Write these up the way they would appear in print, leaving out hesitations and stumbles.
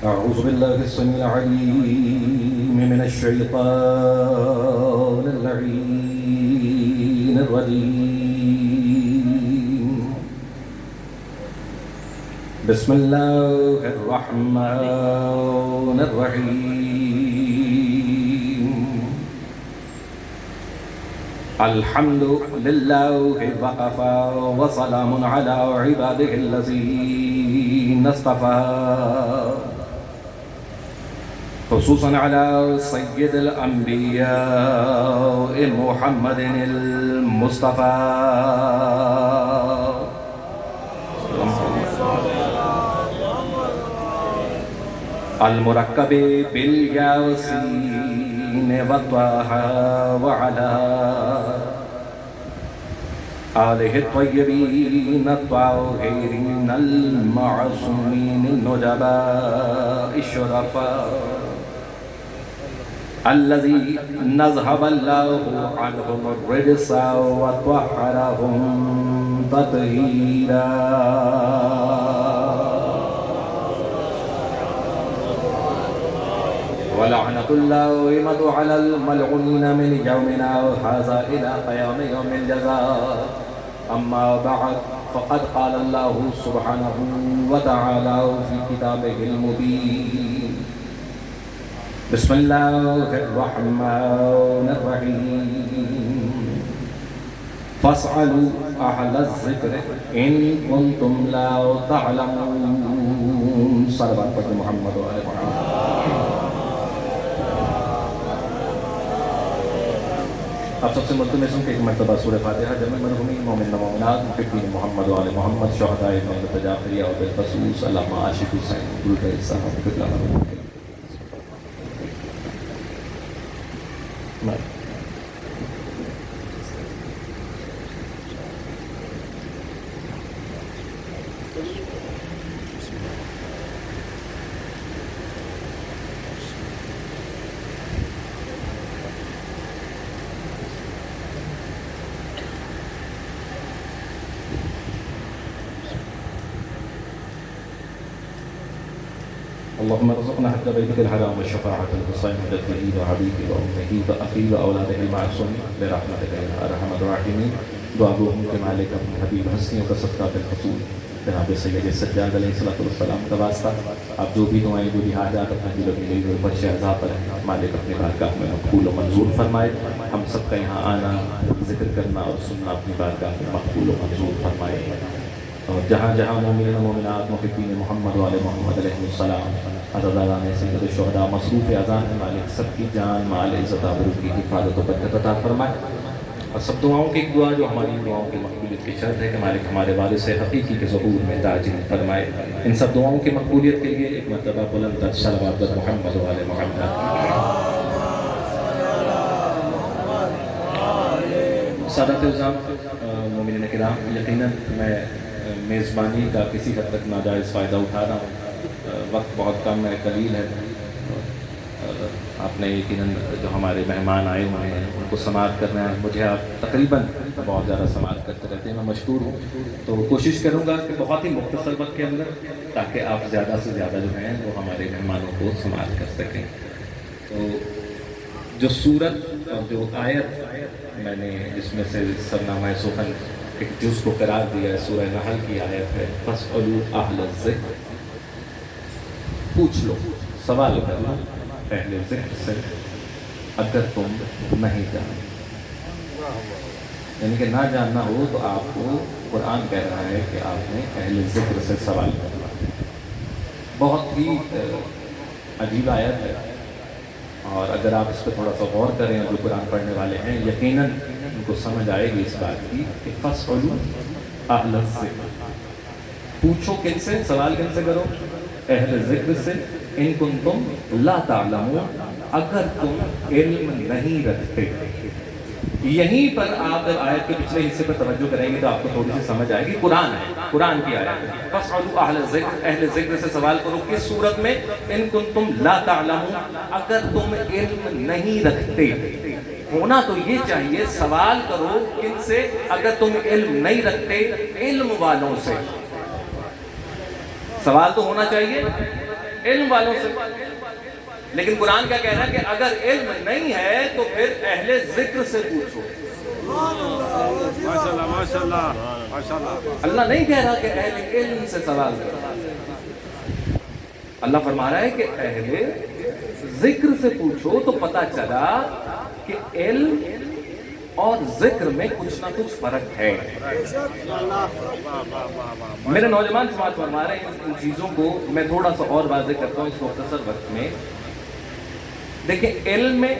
أعوذ بالله السميع العليم من الشيطان اللعين الرجيم. بسم الله الرحمن الرحيم. الحمد لله وكفى وسلام على عباده الذين اصطفى، خصوصا على سيد الأنبياء محمد المصطفى المركب بالياسين والطه وعلى آله الطيبين الطاهرين المعصومين النجباء الشرفاء الذي نذهب الله عنهم الرجس وطهرهم تطهيرا. ولعنة الله على الملعونين من يومنا هذا إلى قيام يوم الجزاء. أما بعد، فقد قال الله سبحانه وتعالى في كتابه المبين: بسم الله الرحمن الرحيم. فاسألوا أهل الذكر إن كنتم لا تعلمون. صلوات محمد وآل محمد. آپ سب سے ملتمس میں سن کے ایک مرتبہ سورہ فاتحہ جمع مرحومین مومن مومنات محبین محمد و آل محمد شہداء محمد جعفریہ و بالخصوص علامہ عاشق حسین گلگئی صاحب اللہ اللهم ارزقنا حج بيتك الحرام والشفاعة الحسين جده وحبيبه وأمه وأخيه وأولاده المعصومين برحمتك يا أرحم الراحمين. دعاؤهم كما عليك من حبيب حسنی و صدقات الرسول جناب سید سجاد علیہ الصلوۃ والسلام کا واسطہ آپ جو بھی دعائیں جو بھی حاجات اپنے دل میں لے ہوئے بچے عزا پر مالک اپنے بارگاہ میں مقبول و منظور فرمائے. ہم سب کا یہاں آنا، ذکر کرنا اور سننا اپنی بارگاہ میں مقبول و منظور فرمائے. اور جہاں جہاں مومنین و مومنات محبین محمد و آل محمد علیہ السلام عزاداران سید الشہداء مصروف اذان ہے، مالک سب کی جان مال عزت آبرو کی حفاظت و برکت عطا فرمائے. اور سب دعاؤں کی ایک دعا جو ہماری دعاؤں کی مقبولیت کی شرط ہے کہ مالک ہمارے وارث حقیقی کے ظہور میں تاجر فرمائے. ان سب دعاؤں کی مقبولیت کے لیے ایک مرتبہ بلند تر صلوات محمد و آل محمد. سادات الزام مومنین کرام، یقیناً میں میزبانی کا کسی حد تک ناجائز فائدہ اٹھا رہا ہوں. وقت بہت کم ہے، قلیل ہے. آپ نے یقیناً جو ہمارے مہمان آئے ہوئے ہیں ان کو سماعت کرنا ہے. مجھے آپ تقریباً بہت زیادہ سماعت کرتے رہتے ہیں، میں مشکور ہوں. تو کوشش کروں گا کہ بہت ہی مختصر وقت کے اندر تاکہ آپ زیادہ سے زیادہ جو ہیں وہ ہمارے مہمانوں کو سماعت کر سکیں. تو جو سورت اور جو آیت میں نے اس میں سے سرنامہ سخن ایک جز کو قرار دیا ہے، سورہ نحل کی آیت ہے: فَاسْأَلُوا أَهْلَ الذِّكْرِ. پوچھ لو، سوال کرنا اہل ذکر سے اگر تم نہیں جانتے. یعنی کہ نہ جاننا ہو تو آپ کو قرآن کہہ رہا ہے کہ آپ نے اہل ذکر سے سوال کرنا. بہت ہی عجیب آیت ہے، اور اگر آپ اس پہ تھوڑا سا غور کریں جو قرآن پڑھنے والے ہیں یقیناً ان کو سمجھ آئے گی اس بات کی کہ فَاسْأَلُوا أَهْلَ الذِّكْرِ. پوچھو کن سے، سوال کن سے کرو؟ اہل ذکر سے. ان کنتم لا تعلمون، اگر تم علم نہیں رکھتے. یہیں پر آپ جب آیت کے پچھلے حصے پر توجہ کریں گے تو آپ کو تھوڑی سی سمجھ آئے گی. قرآن ہے، قرآن کی آیت ہے. فَاسْأَلُوا أَهْلَ الذِّكْرِ، اہل ذکر سے سوال کرو. کس صورت میں؟ ان کنتم لا تعلمون، اگر تم علم نہیں رکھتے. ہونا تو یہ چاہیے سوال کرو کن سے؟ اگر تم علم نہیں رکھتے علم والوں سے. سوال تو ہونا چاہیے علم والوں سے. لیکن قرآن کیا کہہ رہا ہے کہ اگر علم نہیں ہے تو پھر اہل ذکر سے پوچھو. ماشاءاللہ ماشاءاللہ ماشاءاللہ. اللہ نہیں کہہ رہا کہ اہل علم سے سوال کرو. اللہ فرما رہا ہے کہ اہل ذکر سے پوچھو. تو پتہ چلا کہ علم اور ذکر میں کچھ نہ کچھ فرق ہے. میرے نوجوان سماعت فرما رہے ہیں ان چیزوں کو میں تھوڑا سا اور واضح کرتا ہوں اس مختصر وقت میں. دیکھیں علم میں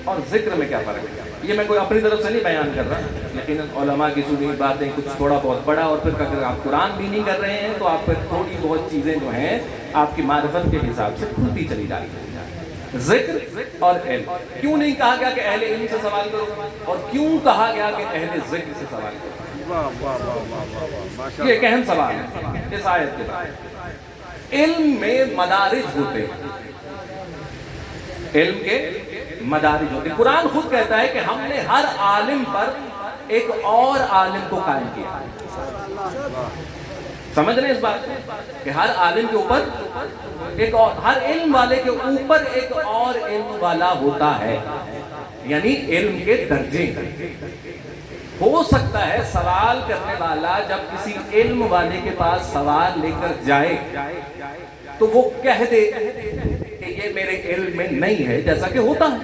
اور ذکر میں کیا فرق ہے. یہ میں کوئی اپنی طرف سے نہیں بیان کر رہا, لیکن علماء کی سنی باتیں کچھ تھوڑا بہت پڑھا, اور پھر اگر آپ قرآن بھی نہیں کر رہے ہیں تو آپ پھر تھوڑی بہت چیزیں جو ہیں آپ کی معرفت کے حساب سے کھلتی چلی جا رہی ہے. ذکر اور علم. کیوں نہیں کہا گیا کہ اہل علم سے سوال کرو, اور کیوں کہا گیا کہ اہل ذکر سے سوال کرو؟ یہ ایک اہم سوال ہے اس آیت کے بعد. علم میں مدارج ہوتے ہیں, علم کے مدارج ہوتے ہیں. قرآن خود کہتا ہے کہ ہم نے ہر عالم پر ایک اور عالم کو قائم کیا. سمجھ رہے ہیں اس بات کہ ہر عالم کے اوپر ایک اور, ہر علم والے کے اوپر ایک اور علم والا ہوتا ہے. یعنی علم کے درجے. ہو سکتا ہے سوال کرنے والا جب کسی علم والے کے پاس سوال لے کر جائے تو وہ کہہ دے کہ یہ میرے علم میں نہیں ہے, جیسا کہ ہوتا ہے.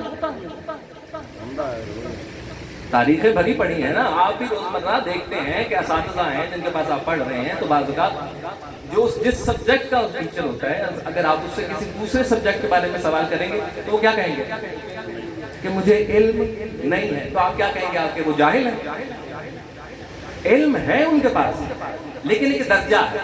تاریخیں بھری پڑی ہیں نا, آپ بھی روزمرہ دیکھتے ہیں کہ اساتذہ ہیں جن کے پاس آپ پڑھ رہے ہیں تو بعض اوقات جو جس سبجیکٹ کا ٹیچر ہوتا ہے, اگر آپ اس سے کسی دوسرے سبجیکٹ کے بارے میں سوال کریں گے تو وہ کیا کہیں گے کہ مجھے علم نہیں ہے. تو آپ کیا کہیں گے آپ کہ وہ جاہل ہیں؟ علم ہے ان کے پاس لیکن ایک درجہ ہے,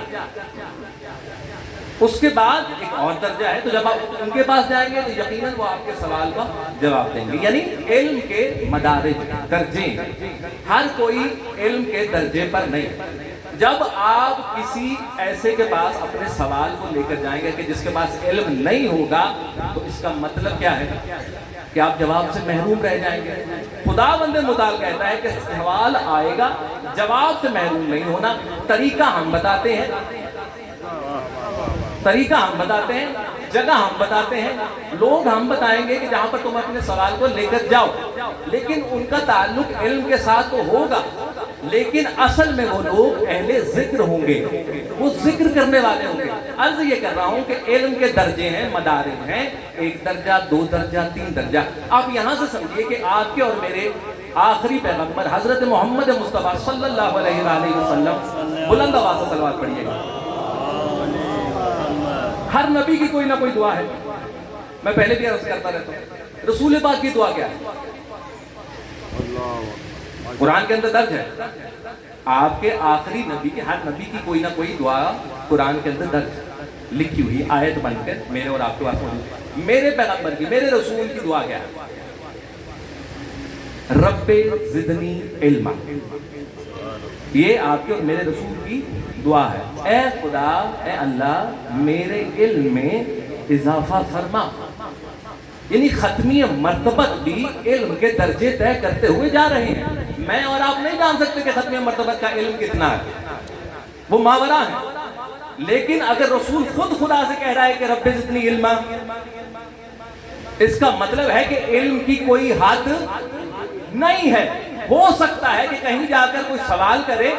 اس کے بعد ایک اور درجہ ہے. تو جب آپ ان کے پاس جائیں گے تو یقیناً وہ آپ کے سوال کا جواب دیں گے. یعنی علم کے مدارج, درجے, ہر کوئی علم کے درجے پر نہیں. جب آپ کسی ایسے کے پاس اپنے سوال کو لے کر جائیں گے کہ جس کے پاس علم نہیں ہوگا, تو اس کا مطلب کیا ہے کہ آپ جواب سے محروم رہ جائیں گے. خداوند متعال کہتا ہے کہ سوال آئے گا, جواب سے محروم نہیں ہونا. طریقہ ہم بتاتے ہیں, طریقہ ہم بتاتے ہیں, جگہ ہم بتاتے ہیں, لوگ ہم بتائیں گے کہ جہاں پر تم اپنے سوال کو لے کر جاؤ, لیکن ان کا تعلق علم کے ساتھ تو ہوگا, لیکن اصل میں وہ لوگ اہل ذکر ہوں گے, وہ ذکر کرنے والے ہوں گے. عرض یہ کر رہا ہوں کہ علم کے درجے ہیں, مدارج ہیں, 1 درجہ 2 درجہ 3 درجہ. آپ یہاں سے سمجھیے کہ آپ کے اور میرے آخری پیغمبر حضرت محمد مصطفیٰ صلی اللہ علیہ وآلہ وسلم, بلند آواز سے صلوات پڑھیے گا. ہر نبی کی کوئی نہ کوئی دعا ہے. میں پہلے بھی عرض کرتا رہتا ہوں, رسول پاک کی دعا کیا ہے؟ قرآن کے اندر درج ہے. آپ کے آخری نبی کی, ہر نبی کی کوئی نہ کوئی دعا قرآن کے اندر درج ہے, لکھی ہوئی آیت بن کر میرے اور آپ کے پاس موجود. میرے پیغمبر کی, میرے رسول کی دعا کیا ہے؟ رب زدنی علما. یہ آپ کے اور میرے رسول کی دعا ہے. اے خدا, اے اللہ, میرے علم میں اضافہ فرما. یعنی ختمی مرتبت بھی علم کے درجے طے کرتے ہوئے جا رہے ہیں. میں اور آپ نہیں جان سکتے کہ ختمی مرتبت کا علم کتنا ہے, وہ ماورا ہے. لیکن اگر رسول خود خدا سے کہہ رہا ہے کہ رب زدنی علما, اس کا مطلب ہے کہ علم کی کوئی حد نہیں ہے. ہو سکتا ہے کہ کہیں جا کر کوئی سوال کرے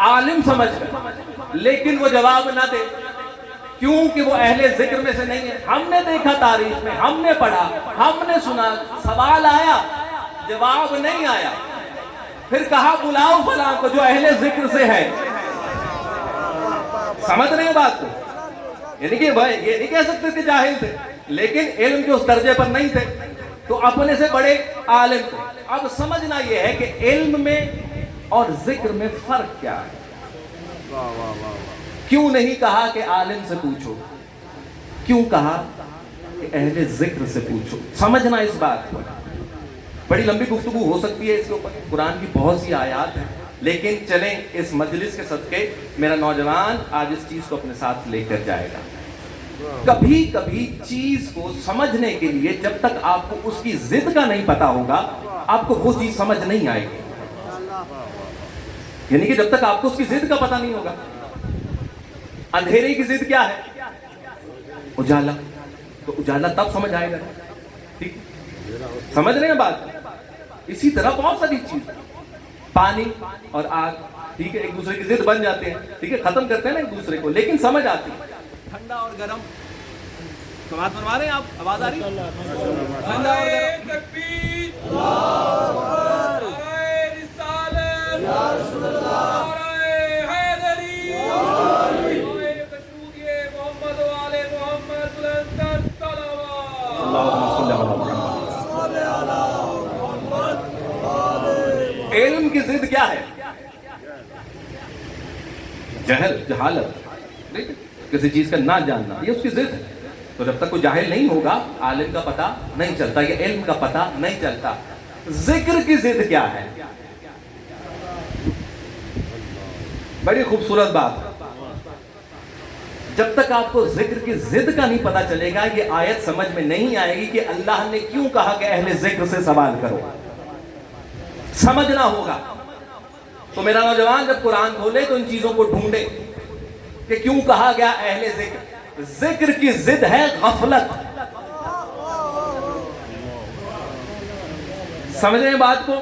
عالم سمجھ کر, لیکن وہ جواب نہ دے, کیونکہ وہ اہل ذکر میں سے نہیں ہے. ہم نے دیکھا تاریخ میں, ہم نے پڑھا, ہم نے سنا, سوال آیا, جواب نہیں آیا, پھر کہا بلاؤ فلاں کو جو اہل ذکر سے ہے. سمجھ رہے ہیں بات کو؟ یعنی کہ یہ نہیں کہہ سکتے کہ جاہل تھے, لیکن علم کے اس درجے پر نہیں تھے, تو اپنے سے بڑے عالم تھے. اب سمجھنا یہ ہے کہ علم میں اور ذکر میں فرق کیا ہے. کیوں نہیں کہا کہ عالم سے پوچھو, کیوں کہا کہ اہل ذکر سے پوچھو. سمجھنا اس بات کو. بڑی لمبی گفتگو ہو سکتی ہے اس کے اوپر, قرآن کی بہت سی آیات ہیں, لیکن چلیں اس مجلس کے صدقے میرا نوجوان آج اس چیز کو اپنے ساتھ لے کر جائے گا. کبھی کبھی چیز کو سمجھنے کے لیے جب تک آپ کو اس کی ضد کا نہیں پتا ہوگا, آپ کو وہ چیز سمجھ نہیں آئے گی. یعنی کہ جب تک آپ کو اس کی ضد کا پتہ نہیں ہوگا. اندھیرے کی ضد کیا ہے؟ اجالا. تو اجالا تب سمجھ آئے گا. ٹھیک سمجھ رہے ہیں بات؟ اسی طرح بہت ساری چیز، پانی اور آگ، ٹھیک ہے، ایک دوسرے کی ضد بن جاتے ہیں، ٹھیک ہے، ختم کرتے ہیں نا ایک دوسرے کو، لیکن سمجھ آتی ہے. ٹھنڈا اور گرم سماعت فرما رہے ہیں آپ؟ آواز آ رہی ہے؟ ٹھنڈا اور گرم. تکبیر، اللہ اکبر، نعرہ رسالت، یا رسول اللہ، نعرہ حیدری، نعرہ تشریع محمد و آل محمد بلند صلوات. اللہم صلی علی محمد. علم کی ضد کیا ہے؟ جہل، جہالت، کسی چیز کا نہ جاننا، یہ اس کی ضد ہے. تو جب تک کوئی جاہل نہیں ہوگا عالم کا پتہ نہیں چلتا، یہ علم کا پتہ نہیں چلتا. ذکر کی ضد کیا ہے؟ بڑی خوبصورت بات. جب تک آپ کو ذکر کی ضد کا نہیں پتہ چلے گا یہ آیت سمجھ میں نہیں آئے گی کہ اللہ نے کیوں کہا کہ اہل ذکر سے سوال کرو. سمجھنا ہوگا. تو میرا نوجوان جب قرآن کھولے تو ان چیزوں کو ڈھونڈے کہ کیوں کہا گیا اہل ذکر. ذکر کی ضد ہے غفلت. سمجھ رہے ہیں بات کو؟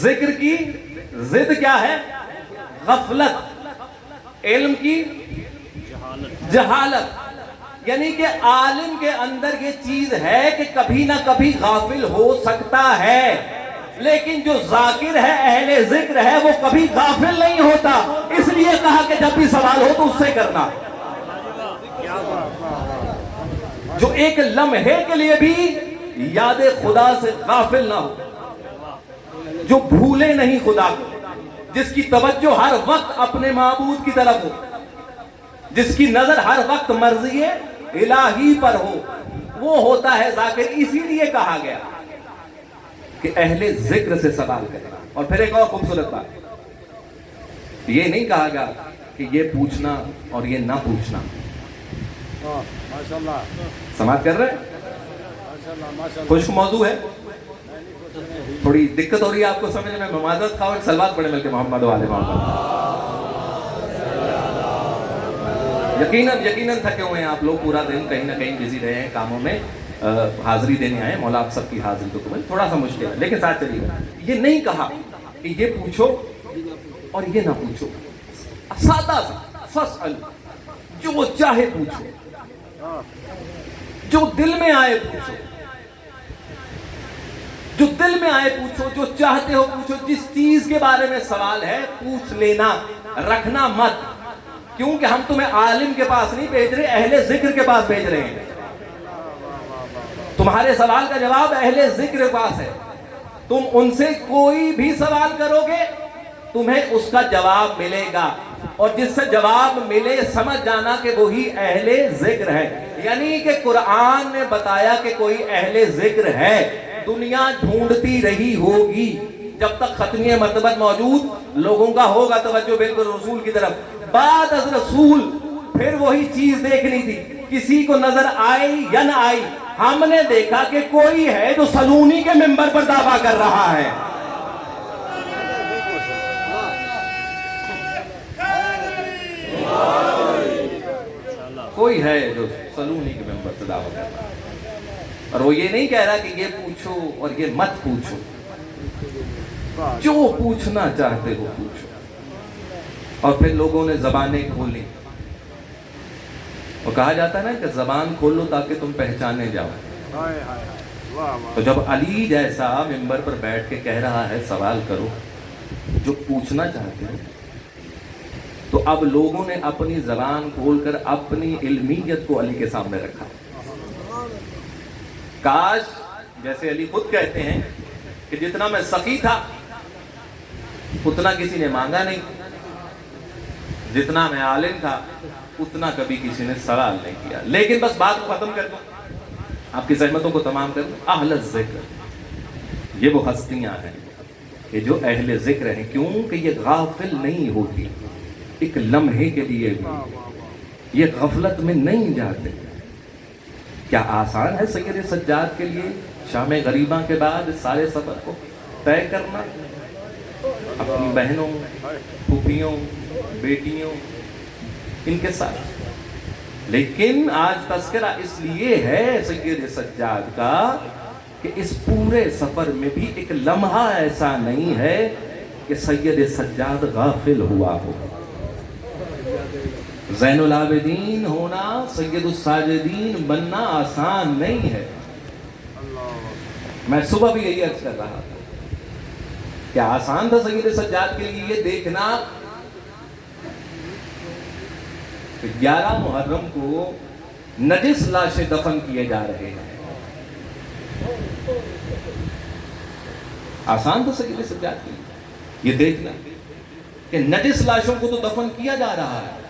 ذکر کی ضد کیا ہے؟ غفلت. علم کی جہالت. یعنی کہ عالم کے اندر یہ چیز ہے کہ کبھی نہ کبھی غافل ہو سکتا ہے، لیکن جو ذاکر ہے، اہل ذکر ہے، وہ کبھی غافل نہیں ہوتا. اس لیے کہا کہ جب بھی سوال ہو تو اس سے کرنا. جو ایک لمحے کے لیے بھی یاد خدا سے غافل نہ ہو، جو بھولے نہیں خدا کو، جس کی توجہ ہر وقت اپنے معبود کی طرف ہو، جس کی نظر ہر وقت مرضی الہی پر ہو، وہ ہوتا ہے ذاکر. اسی لیے کہا گیا کہ اہل ذکر سے سوال کرنا. اور پھر ایک اور خوبصورت بات، یہ نہیں کہا گیا کہ یہ پوچھنا اور یہ نہ پوچھنا. سماعت کر رہے ہیں؟ خشک موضوع ہے، تھوڑی دقت ہو رہی ہے آپ کو سمجھنے میں. معذرت خواہ، صلوات پڑھے مل کے محمد والے محمد. یقیناً تھکے ہوئے ہیں آپ لوگ، پورا دن کہیں نہ کہیں بزی رہے ہیں کاموں میں، حاضری دینے آئے. مولا آپ سب کی حاضری تو قبول. تھوڑا سا مشکل ہے لیکن ساتھ چلیے گا. یہ نہیں کہا کہ یہ پوچھو اور یہ نہ پوچھو. سادہ سا فسأل، جو چاہے پوچھو، جو دل میں آئے پوچھو، جو دل میں آئے پوچھو، جو چاہتے ہو پوچھو. جس چیز کے بارے میں سوال ہے پوچھ لینا، رکھنا مت. کیونکہ ہم تمہیں عالم کے پاس نہیں بھیج رہے، اہل ذکر کے پاس بھیج رہے ہیں. تمہارے سوال کا جواب اہل ذکر کے پاس ہے. تم ان سے کوئی بھی سوال کرو گے تمہیں اس کا جواب ملے گا، اور جس سے جواب ملے سمجھ جانا کہ وہی اہل ذکر ہے. یعنی کہ قرآن نے بتایا کہ کوئی اہل ذکر ہے. دنیا ڈھونڈتی رہی ہوگی جب تک ختمی مرتبت موجود، لوگوں کا ہوگا توجہ بالکل رسول کی طرف. بعد از رسول پھر وہی چیز دیکھنی تھی، کسی کو نظر آئی یا نہ آئی. ہم نے دیکھا کہ کوئی ہے جو سلونی کے منبر پر دعویٰ کر رہا ہے. کوئی ہے جو سلونی کے منبر پر دعویٰ کر رہا ہے، اور وہ یہ نہیں کہہ رہا کہ یہ پوچھو اور یہ مت پوچھو. جو پوچھنا چاہتے ہو پوچھو. اور پھر لوگوں نے زبانیں کھولی. وہ کہا جاتا ہے نا کہ زبان کھولو تاکہ تم پہچانے جاؤ. تو جب علی جیسا منبر پر بیٹھ کے کہہ رہا ہے سوال کرو، جو پوچھنا چاہتے ہیں، تو اب لوگوں نے اپنی زبان کھول کر اپنی علمیت کو علی کے سامنے رکھا. کاش، جیسے علی خود کہتے ہیں کہ جتنا میں سخی تھا اتنا کسی نے مانگا نہیں، جتنا میں عالم تھا اتنا کبھی کسی نے سوال نہیں کیا. لیکن بس بات کو ختم کر دوں، آپ کی زحمتوں کو تمام کر دوں. اہل ذکر، یہ وہ ہستیاں ہیں کہ جو اہل ذکر ہیں. کیوں کہ یہ غافل نہیں ہوتی، ایک لمحے کے لیے بھی یہ غفلت میں نہیں جاتے. کیا آسان ہے سید سجاد کے لیے شام غریباں کے بعد سارے سفر کو طے کرنا، اپنی بہنوں، پھوپھیوں، بیٹیوں، ان کے ساتھ لیکن آج تذکرہ اس لیے ہے سید سجاد کا کہ اس پورے سفر میں بھی ایک لمحہ ایسا نہیں ہے کہ سید سجاد غافل ہوا ہو. زین العابدین ہونا، سید الساجدین بننا آسان نہیں ہے. میں صبح بھی یہی عرض کر رہا تھا کہ آسان تھا سید سجاد کے لیے یہ دیکھنا کہ 11 محرم کو نجس لاشیں دفن کیے جا رہے ہیں. آسان تھا سید سجاد کے لیے یہ دیکھنا کہ نجس لاشوں کو تو دفن کیا جا رہا ہے.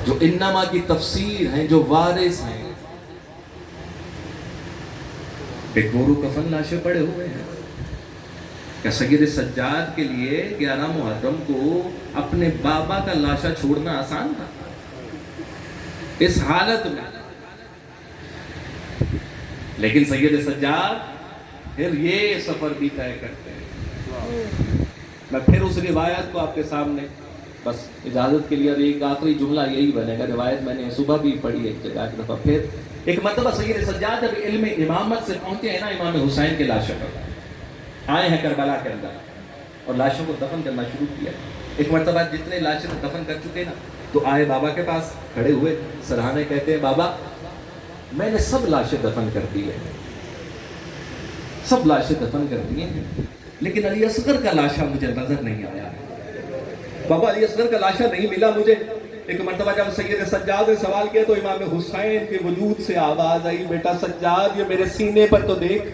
جو انما کی تفسیر ہیں، جو وارث ہیں، بے گور و کفن لاشیں پڑے ہوئے ہیں. کہ سید سجاد کے لیے 11 محرم کو اپنے بابا کا لاشا چھوڑنا آسان تھا اس حالت میں؟ لیکن سید سجاد پھر یہ سفر بھی طے کرتے ہیں. میں پھر اس روایت کو آپ کے سامنے بس اجازت کے لیے ایک آخری جملہ یہی بنے گا. روایت میں نے صبح بھی پڑھی ایک جگہ ایک دفعہ. پھر ایک مرتبہ سید سجاد جب علم امامت سے پہنچے ہیں نا، امام حسین کے لاشوں پر آئے ہیں کربلا کے اندر اور لاشوں کو دفن کرنا شروع کیا. ایک مرتبہ جتنے لاشیں دفن کر چکے نا تو آئے بابا کے پاس کھڑے ہوئے سرہانے، کہتے ہیں بابا میں نے سب لاشیں دفن کر دی ہیں، سب لاشیں دفن کر دی ہیں، لیکن علی اصغر کا لاشا مجھے نظر نہیں آیا. بابا علی اصغر کا لاشا نہیں ملا مجھے. ایک مرتبہ جب سید سجاد نے سوال کیا تو امام حسین کے وجود سے آواز آئی، بیٹا سجاد یہ میرے سینے پر تو دیکھ.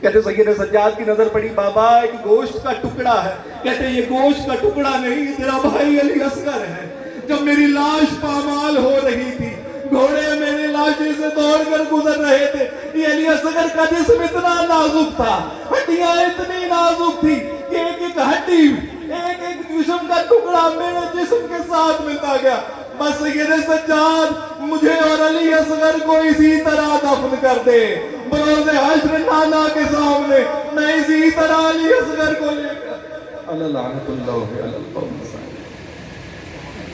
کہتے سید سجاد کی نظر پڑی، بابا ایک گوشت کا ٹکڑا ہے. کہتے یہ گوشت کا ٹکڑا نہیں، تیرا بھائی علی اصغر ہے. جب میری لاش پامال ہو رہی تھی، گھوڑے میرے لاشے سے دوڑ کر گزر رہے تھے، یہ علی اصغر کا جسم اتنا نازک تھا، ہڈیاں اتنی نازک تھی کہ ایک ایک ہڈی، ایک ایک جسم کا ٹکڑا میرے جسم کے ساتھ ملتا گیا. بس سید سجاد مجھے اور علی اصغر کو اسی طرح دفن کر دے. بروز حشر نانا کے سامنے میں اسی طرح علی اصغر کو لے کر. اللہ لعنت اللہ علی القوم.